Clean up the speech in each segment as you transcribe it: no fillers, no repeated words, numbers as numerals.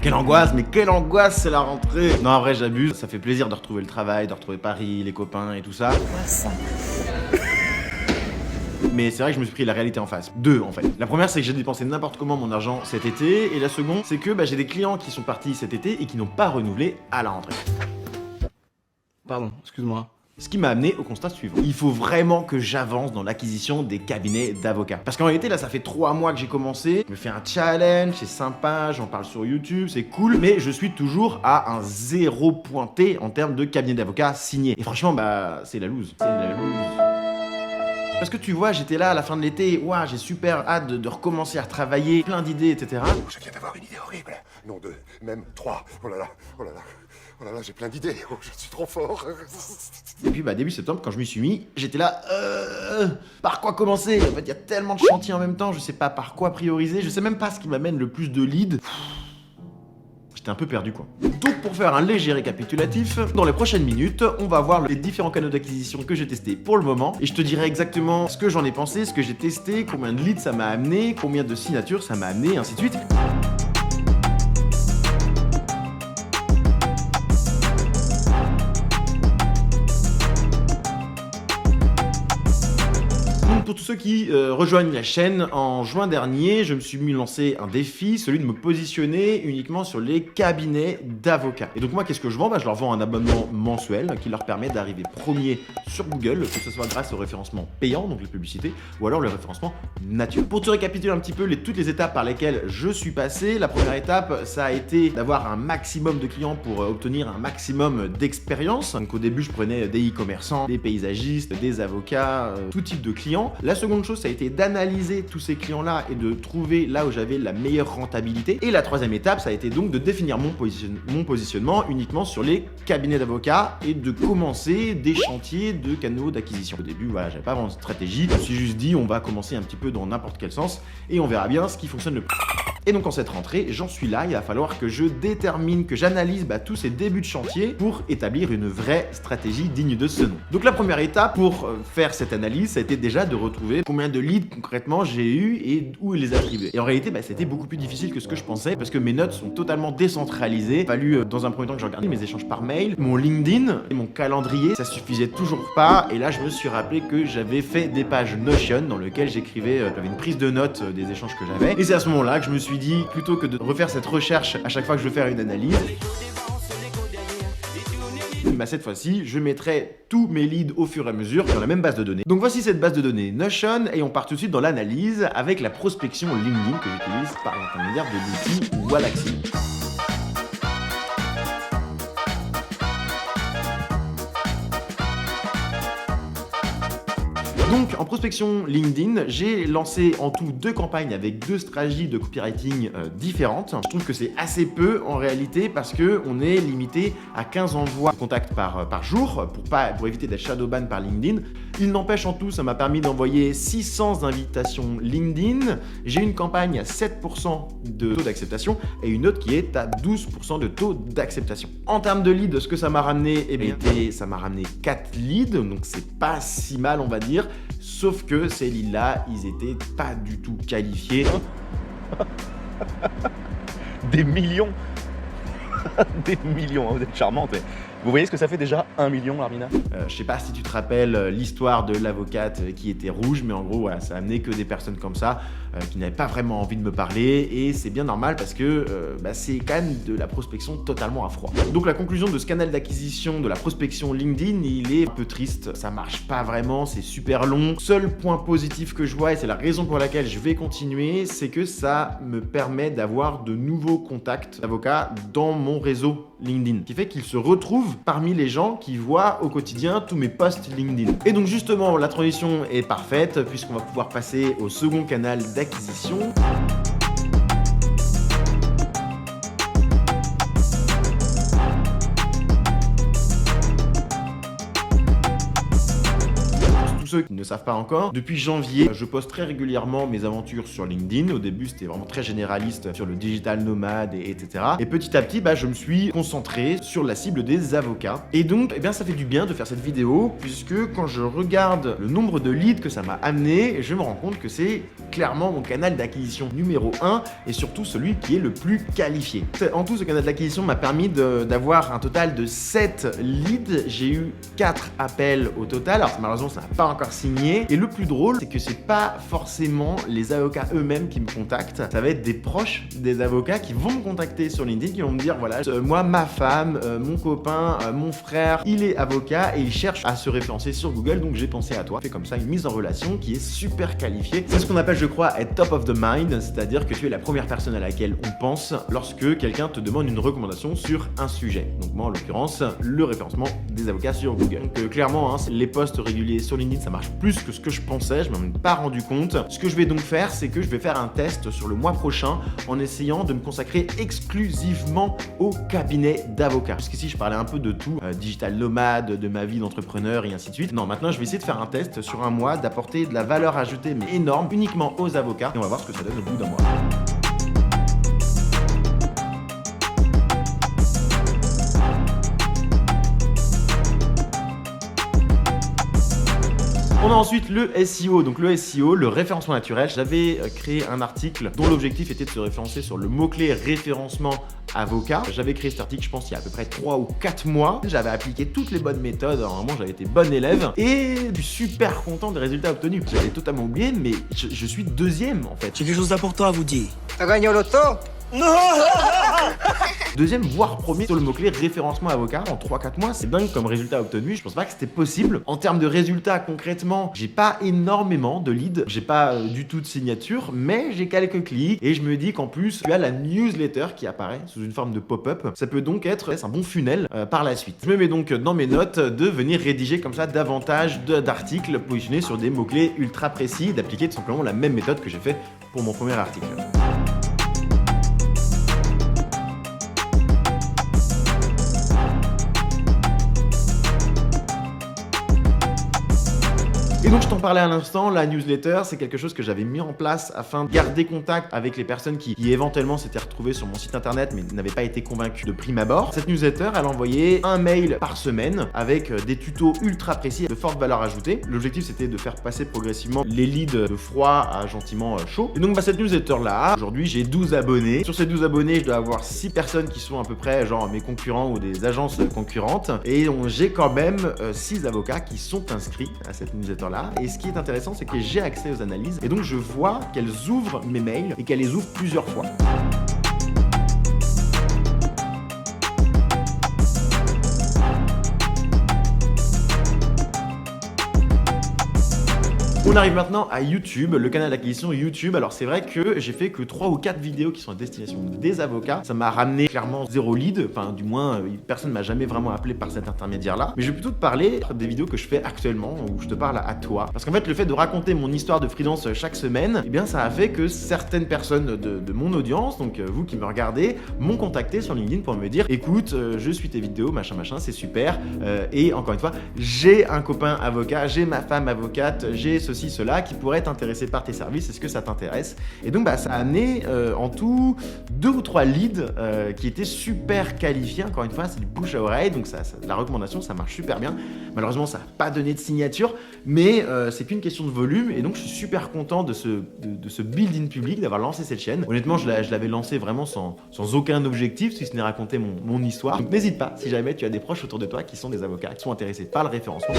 Mais quelle angoisse, c'est la rentrée. Non, en vrai, j'abuse. Ça fait plaisir de retrouver le travail, de retrouver Paris, les copains et tout ça. Mais c'est vrai que je me suis pris la réalité en face. Deux, en fait. La première, c'est que j'ai dépensé n'importe comment mon argent cet été. Et la seconde, c'est que j'ai des clients qui sont partis cet été et qui n'ont pas renouvelé à la rentrée. Pardon, excuse-moi. Ce qui m'a amené au constat suivant. Il faut vraiment que j'avance dans l'acquisition des cabinets d'avocats. Parce qu'en réalité, là, ça fait 3 mois que j'ai commencé. Je me fais un challenge, c'est sympa, j'en parle sur YouTube, c'est cool. Mais je suis toujours à un 0 pointé en termes de cabinet d'avocats signés. Et franchement, c'est la loose. C'est la loose. Parce que tu vois, j'étais là à la fin de l'été, ouah, j'ai super hâte de recommencer à retravailler, plein d'idées, etc. Je viens d'avoir une idée horrible. Non, deux, même trois. Oh là là, oh là là. Oh là là, j'ai plein d'idées. Oh, je suis trop fort. Et puis début septembre, quand je m'y suis mis, j'étais là, par quoi commencer? En fait, il y a tellement de chantiers en même temps, je sais pas par quoi prioriser, je sais même pas ce qui m'amène le plus de leads. J'étais un peu perdu quoi. Donc pour faire un léger récapitulatif, dans les prochaines minutes, on va voir les différents canaux d'acquisition que j'ai testés pour le moment et je te dirai exactement ce que j'en ai pensé, ce que j'ai testé, combien de leads ça m'a amené, combien de signatures ça m'a amené, ainsi de suite. Pour tous ceux qui rejoignent la chaîne, en juin dernier, je me suis lancé un défi, celui de me positionner uniquement sur les cabinets d'avocats. Et donc moi, qu'est-ce que je vends? Je leur vends un abonnement mensuel qui leur permet d'arriver premier sur Google, que ce soit grâce au référencement payant, donc les publicités, ou alors le référencement nature. Pour te récapituler un petit peu toutes les étapes par lesquelles je suis passé, la première étape, ça a été d'avoir un maximum de clients pour obtenir un maximum d'expérience. Donc au début, je prenais des e-commerçants, des paysagistes, des avocats, tout type de clients. La seconde chose, ça a été d'analyser tous ces clients-là et de trouver là où j'avais la meilleure rentabilité. Et la troisième étape, ça a été donc de définir mon positionnement uniquement sur les cabinets d'avocats et de commencer des chantiers de canaux d'acquisition. Au début, voilà, j'avais pas vraiment de stratégie. Je me suis juste dit, on va commencer un petit peu dans n'importe quel sens et on verra bien ce qui fonctionne le plus. Et donc en cette rentrée, j'en suis là, il va falloir que je détermine, que j'analyse tous ces débuts de chantier pour établir une vraie stratégie digne de ce nom. Donc la première étape pour faire cette analyse, ça a été déjà de retrouver combien de leads concrètement j'ai eu et où les attribuer. Et en réalité, c'était beaucoup plus difficile que ce que je pensais parce que mes notes sont totalement décentralisées. Il a fallu dans un premier temps que je regarde mes échanges par mail, mon LinkedIn et mon calendrier, ça suffisait toujours pas. Et là, je me suis rappelé que j'avais fait des pages Notion dans lesquelles j'écrivais, j'avais une prise de notes des échanges que j'avais. Et c'est à ce moment-là que je me suis dit, plutôt que de refaire cette recherche à chaque fois que je veux faire une analyse, cette fois-ci, je mettrai tous mes leads au fur et à mesure dans la même base de données. Donc voici cette base de données Notion et on part tout de suite dans l'analyse avec la prospection LinkedIn que j'utilise par l'intermédiaire de l'outil Wallaxy. Donc en prospection LinkedIn, j'ai lancé en tout 2 campagnes avec 2 stratégies de copywriting différentes. Je trouve que c'est assez peu en réalité parce que on est limité à 15 envois de contacts par jour pour éviter d'être shadowban par LinkedIn. Il n'empêche, en tout, ça m'a permis d'envoyer 600 invitations LinkedIn. J'ai une campagne à 7% de taux d'acceptation et une autre qui est à 12% de taux d'acceptation. En termes de leads, ce que ça m'a ramené, ça m'a ramené 4 leads, donc c'est pas si mal on va dire. Sauf que ces leads-là, ils étaient pas du tout qualifiés. Des millions. Des millions, vous êtes charmante. Vous voyez ce que ça fait déjà 1 million, Larmina? Je sais pas si tu te rappelles l'histoire de l'avocate qui était rouge, mais en gros, voilà, ça a amené que des personnes comme ça qui n'avaient pas vraiment envie de me parler. Et c'est bien normal parce que c'est quand même de la prospection totalement à froid. Donc la conclusion de ce canal d'acquisition de la prospection LinkedIn, il est un peu triste. Ça marche pas vraiment, c'est super long. Seul point positif que je vois, et c'est la raison pour laquelle je vais continuer, c'est que ça me permet d'avoir de nouveaux contacts d'avocats dans mon réseau LinkedIn, qui fait qu'ils se retrouvent parmi les gens qui voient au quotidien tous mes posts LinkedIn. Et donc justement, la transition est parfaite puisqu'on va pouvoir passer au second canal d'acquisition. ceux qui ne savent pas encore, depuis janvier, je poste très régulièrement mes aventures sur LinkedIn. Au début, c'était vraiment très généraliste sur le digital nomade, etc. Et petit à petit, je me suis concentré sur la cible des avocats. Et donc, ça fait du bien de faire cette vidéo, puisque quand je regarde le nombre de leads que ça m'a amené, je me rends compte que c'est clairement mon canal d'acquisition numéro 1 et surtout celui qui est le plus qualifié. En tout, ce canal d'acquisition m'a permis d'avoir un total de 7 leads. J'ai eu 4 appels au total. Alors malheureusement, ça n'a pas encore signé. Et le plus drôle, c'est que c'est pas forcément les avocats eux-mêmes qui me contactent. Ça va être des proches des avocats qui vont me contacter sur LinkedIn, qui vont me dire voilà, moi, ma femme, mon copain, mon frère, il est avocat et il cherche à se référencer sur Google, donc j'ai pensé à toi. Fait comme ça une mise en relation qui est super qualifiée. C'est ce qu'on appelle, je crois, être top of the mind, c'est-à-dire que tu es la première personne à laquelle on pense lorsque quelqu'un te demande une recommandation sur un sujet. Donc moi, en l'occurrence, le référencement des avocats sur Google. Donc clairement, les posts réguliers sur LinkedIn, ça marche plus que ce que je pensais, je m'en ai pas rendu compte. Ce que je vais donc faire, c'est que je vais faire un test sur le mois prochain en essayant de me consacrer exclusivement au cabinet d'avocats. Jusqu'ici, je parlais un peu de tout, digital nomade, de ma vie d'entrepreneur et ainsi de suite. Non, maintenant, je vais essayer de faire un test sur un mois, d'apporter de la valeur ajoutée, mais énorme, uniquement aux avocats. Et on va voir ce que ça donne au bout d'un mois. On a ensuite le SEO. Donc le SEO, le référencement naturel. J'avais créé un article dont l'objectif était de se référencer sur le mot-clé référencement avocat. J'avais créé cet article, je pense, il y a à peu près 3 ou 4 mois. J'avais appliqué toutes les bonnes méthodes. Normalement, j'avais été bon élève et je suis super content des résultats obtenus. J'avais totalement oublié, mais je suis deuxième en fait. J'ai quelque chose d'important à vous dire. T'as gagné au loto? Non. Deuxième, voire premier sur le mot-clé référencement avocat en 3-4 mois. C'est dingue comme résultat obtenu. Je pense pas que c'était possible. En termes de résultats, concrètement, j'ai pas énormément de leads. J'ai pas du tout de signature, mais j'ai quelques clics et je me dis qu'en plus, tu as la newsletter qui apparaît sous une forme de pop-up. Ça peut donc être un bon funnel par la suite. Je me mets donc dans mes notes de venir rédiger comme ça davantage d'articles positionnés sur des mots-clés ultra précis, d'appliquer tout simplement la même méthode que j'ai fait pour mon premier article. Et donc je t'en parlais à l'instant, la newsletter, c'est quelque chose que j'avais mis en place afin de garder contact avec les personnes qui éventuellement s'étaient retrouvées sur mon site internet mais n'avaient pas été convaincues de prime abord. Cette newsletter, elle envoyait un mail par semaine avec des tutos ultra précis de forte valeur ajoutée. L'objectif, c'était de faire passer progressivement les leads de froid à gentiment chaud. Et donc cette newsletter là, aujourd'hui j'ai 12 abonnés. Sur ces 12 abonnés, je dois avoir 6 personnes qui sont à peu près genre mes concurrents ou des agences concurrentes. Et j'ai quand même 6 avocats qui sont inscrits à cette newsletter là. Et ce qui est intéressant, c'est que j'ai accès aux analyses et donc je vois qu'elles ouvrent mes mails et qu'elles les ouvrent plusieurs fois. On arrive maintenant à YouTube, le canal d'acquisition YouTube. Alors c'est vrai que j'ai fait que 3 ou 4 vidéos qui sont à destination des avocats. Ça m'a ramené clairement 0 lead, enfin du moins personne ne m'a jamais vraiment appelé par cet intermédiaire là. Mais je vais plutôt te parler des vidéos que je fais actuellement où je te parle à toi. Parce qu'en fait le fait de raconter mon histoire de freelance chaque semaine, eh bien ça a fait que certaines personnes de mon audience, donc vous qui me regardez, m'ont contacté sur LinkedIn pour me dire écoute, je suis tes vidéos, machin, c'est super. Et encore une fois, j'ai un copain avocat, j'ai ma femme avocate, j'ai ceci, cela qui pourrait être intéressé par tes services. Est-ce que ça t'intéresse? Et donc ça a amené en tout 2 ou 3 leads qui étaient super qualifiés. Encore une fois, c'est du bouche à oreille, donc la recommandation, ça marche super bien. Malheureusement, ça n'a pas donné de signature, mais c'est qu'une question de volume. Et donc, je suis super content de ce build-in public, d'avoir lancé cette chaîne. Honnêtement, je l'avais lancé vraiment sans aucun objectif, si ce n'est raconter mon histoire. Donc, n'hésite pas, si jamais tu as des proches autour de toi qui sont des avocats, qui sont intéressés par le référencement.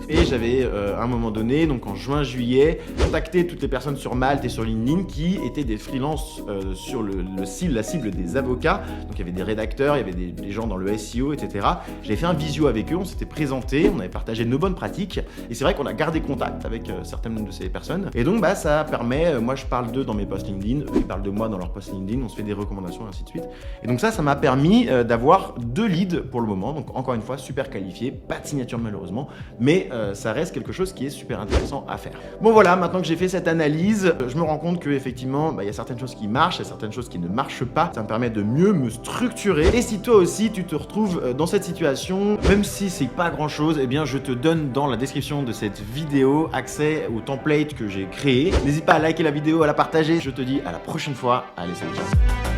Et j'avais à un moment donné, donc en juin-juillet, contacté toutes les personnes sur Malte et sur LinkedIn qui étaient des freelances sur la cible des avocats. Donc il y avait des rédacteurs, il y avait des gens dans le SEO, etc. J'avais fait un visio avec eux, on s'était présenté, on avait partagé nos bonnes pratiques. Et c'est vrai qu'on a gardé contact avec certaines de ces personnes. Et donc ça permet, moi je parle d'eux dans mes posts LinkedIn, eux ils parlent de moi dans leurs posts LinkedIn, on se fait des recommandations et ainsi de suite. Et donc ça m'a permis d'avoir 2 leads pour le moment. Donc encore une fois, super qualifiés, pas de signature malheureusement, mais ça reste quelque chose qui est super intéressant à faire. Bon voilà, maintenant que j'ai fait cette analyse, je me rends compte que effectivement, il y a certaines choses qui marchent, il y a certaines choses qui ne marchent pas. Ça me permet de mieux me structurer. Et si toi aussi tu te retrouves dans cette situation, même si c'est pas grand chose, eh bien je te donne dans la description de cette vidéo accès au template que j'ai créé. N'hésite pas à liker la vidéo, à la partager. Je te dis à la prochaine fois. Allez, salut, ciao.